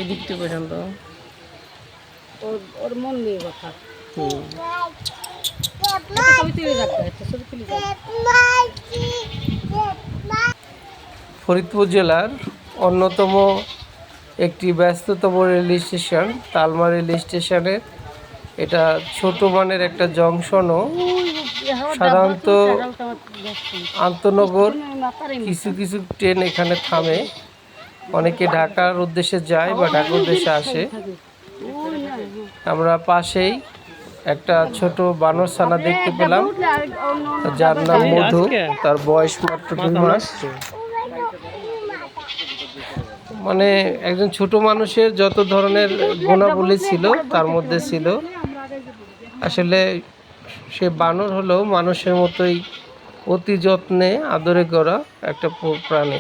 এদিকটা পর্যন্ত ওর মন নিয়ে কথা। ফরিদপুর জেলার অন্যতম একটি ব্যস্ততম রেল স্টেশন তালমা রেল স্টেশনের এটা ছোট মানের একটা জংশনও। সাধারণত আন্তনগর কিছু কিছু ট্রেন এখানে থামে, অনেকে ঢাকার উদ্দেশ্যে যায় বা ঢাকার উদ্দেশ্যে আসে। আমরা পাশেই একটা ছোট বানরছানা দেখতে পেলাম যার নাম মধু, তার বয়স মাত্র 2 মাস। মানে একজন ছোট মানুষের যত ধরনের গুণাবলী ছিল তার মধ্যে ছিল আসলে সে বানর হলেও মানুষের মতোই অতি যত্নে আদরে গড়া একটা প্রাণী।